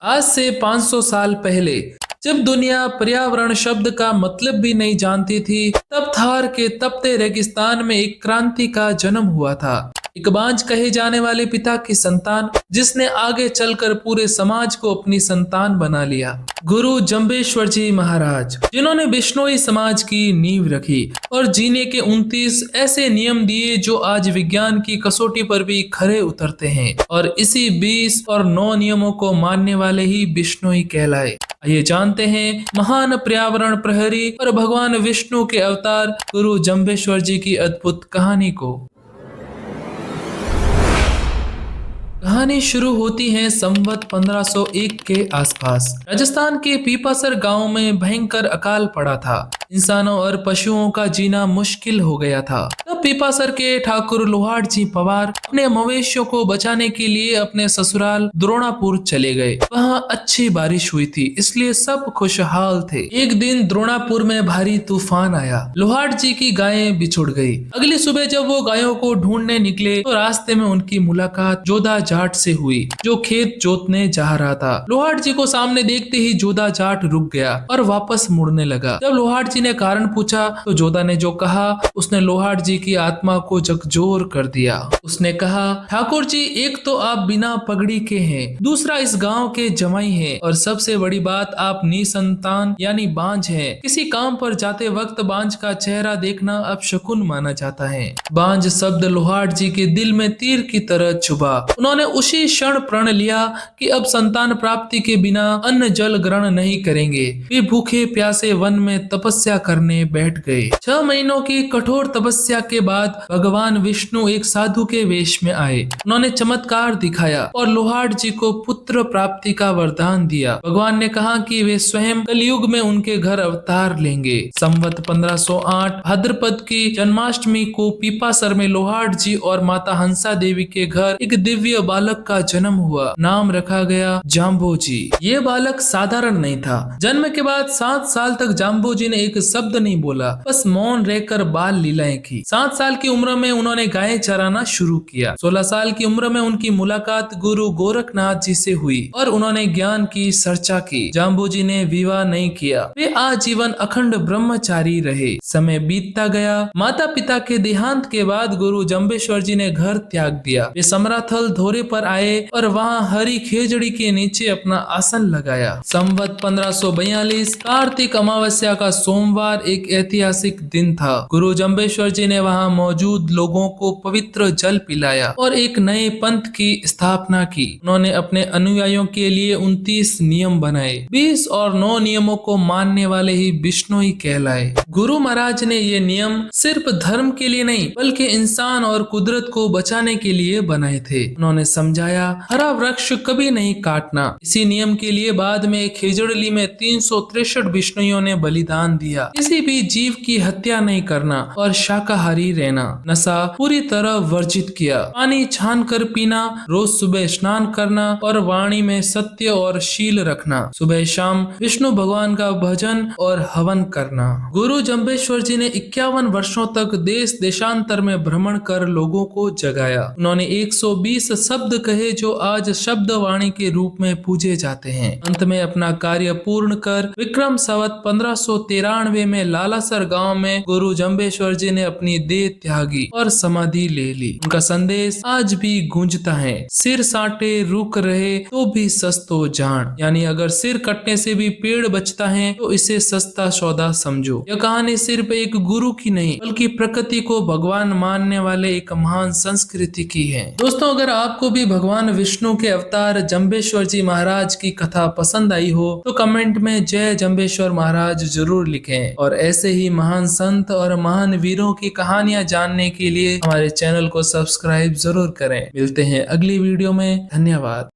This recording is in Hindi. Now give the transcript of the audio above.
आज से 500 साल पहले जब दुनिया पर्यावरण शब्द का मतलब भी नहीं जानती थी, तब थार के तपते रेगिस्तान में एक क्रांति का जन्म हुआ था। एक बांझ कहे जाने वाले पिता की संतान, जिसने आगे चलकर पूरे समाज को अपनी संतान बना लिया। गुरु जंबेश्वर जी महाराज, जिन्होंने बिश्नोई समाज की नींव रखी और जीने के 29 ऐसे नियम दिए जो आज विज्ञान की कसौटी पर भी खरे उतरते हैं, और इसी 20 और 9 नियमों को मानने वाले ही बिश्नोई कहलाए। आइए जानते हैं महान पर्यावरण प्रहरी और भगवान विष्णु के अवतार गुरु जंबेश्वर जी की अद्भुत कहानी को। कहानी शुरू होती है संवत 1501 के आसपास। राजस्थान के पीपासर गांव में भयंकर अकाल पड़ा था। इंसानों और पशुओं का जीना मुश्किल हो गया था। तब पीपासर के ठाकुर लोहार जी पवार अपने मवेशियों को बचाने के लिए अपने ससुराल द्रोणापुर चले गए। वहाँ अच्छी बारिश हुई थी, इसलिए सब खुशहाल थे। एक दिन द्रोणापुर में भारी तूफान आया। लोहार जी की गायें बिछुड़ गई। अगली सुबह जब वो गायों को ढूंढने निकले तो रास्ते में उनकी मुलाकात जोधा जाट से हुई, जो खेत जोतने जा रहा था। लोहार जी को सामने देखते ही जोधा जाट रुक गया और वापस मुड़ने लगा। जब लोहार जी ने कारण पूछा तो जोधा ने जो कहा, उसने लोहार जी की आत्मा को झकझोर कर दिया। उसने कहा, ठाकुर जी, एक तो आप बिना पगड़ी के हैं, दूसरा इस गांव के जमाई हैं, और सबसे बड़ी बात आप निसंतान यानी बांझ हैं। किसी काम पर जाते वक्त बांझ का चेहरा देखना अपशकुन माना जाता है। बांझ शब्द लोहार जी के दिल में तीर की तरह चुभा। उन्होंने उसी क्षण प्रण लिया कि अब संतान प्राप्ति के बिना अन्न जल ग्रहण नहीं करेंगे। वे भूखे प्यासे वन में तपस्या करने बैठ गए। 6 महीनों की कठोर तपस्या के बाद भगवान विष्णु एक साधु के वेश में आए। उन्होंने चमत्कार दिखाया और लोहार जी को पुत्र प्राप्ति का वरदान दिया। भगवान ने कहा कि वे स्वयं कलयुग में उनके घर अवतार लेंगे। संवत 1508 भाद्रपद की जन्माष्टमी को पीपासर में लोहार जी और माता हंसा देवी के घर एक दिव्य बालक का जन्म हुआ। नाम रखा गया जाम्बोजी। ये बालक साधारण नहीं था। जन्म के बाद 7 साल तक जाम्बोजी ने एक शब्द नहीं बोला, बस मौन रहकर बाल लीलाएं की। 7 साल की उम्र में उन्होंने गायें चराना शुरू किया। 16 साल की उम्र में उनकी मुलाकात गुरु गोरखनाथ जी से हुई और उन्होंने ज्ञान की चर्चा की। जाम्बोजी ने विवाह नहीं किया। वे आजीवन अखंड ब्रह्मचारी रहे। समय बीतता गया। माता पिता के देहांत के बाद गुरु जंबेश्वर जी ने घर त्याग दिया। वे समराथल धोरे पर आए और वहां हरी खेजड़ी के नीचे अपना आसन लगाया। संवत 1542 कार्तिक अमावस्या का सोमवार एक ऐतिहासिक दिन था। गुरु जंबेश्वर जी ने वहां मौजूद लोगों को पवित्र जल पिलाया और एक नए पंथ की स्थापना की। उन्होंने अपने अनुयायियों के लिए 29 नियम बनाए। 20 और 9 नियमों को मानने वाले ही बिश्नोई कहलाए। गुरु महाराज ने ये नियम सिर्फ धर्म के लिए नहीं, बल्कि इंसान और कुदरत को बचाने के लिए बनाए थे। उन्होंने समझाया, हरा वृक्ष कभी नहीं काटना। इसी नियम के लिए बाद में खेजड़ली में 363 बिश्नोइयों ने बलिदान दिया। किसी भी जीव की हत्या नहीं करना और शाकाहारी रहना। नशा पूरी तरह वर्जित किया। पानी छान कर पीना, रोज सुबह स्नान करना और वाणी में सत्य और शील रखना। सुबह शाम विष्णु भगवान का भजन और हवन करना। गुरु जंबेश्वर जी ने 51 वर्षों तक देश देशांतर में भ्रमण कर लोगों को जगाया। उन्होंने 120 शब्द कहे जो आज शब्द वाणी के रूप में पूजे जाते हैं। अंत में अपना कार्य पूर्ण कर विक्रम संवत 1593 में लालासर गांव में गुरु जंबेश्वर जी ने अपनी देह त्यागी और समाधि ले ली। उनका संदेश आज भी गूंजता है, सिर साटे रुक रहे तो भी सस्तो जान। यानी अगर सिर कटने से भी पेड़ बचता है तो इसे सस्ता सौदा समझो। यह कहानी सिर्फ एक गुरु की नहीं, बल्कि प्रकृति को भगवान मानने वाले एक महान संस्कृति की है। दोस्तों, अगर आपको भी भगवान विष्णु के अवतार जंबेश्वर जी महाराज की कथा पसंद आई हो तो कमेंट में जय जंबेश्वर महाराज जरूर लिखें, और ऐसे ही महान संत और महान वीरों की कहानियां जानने के लिए हमारे चैनल को सब्सक्राइब जरूर करें। मिलते हैं अगली वीडियो में। धन्यवाद।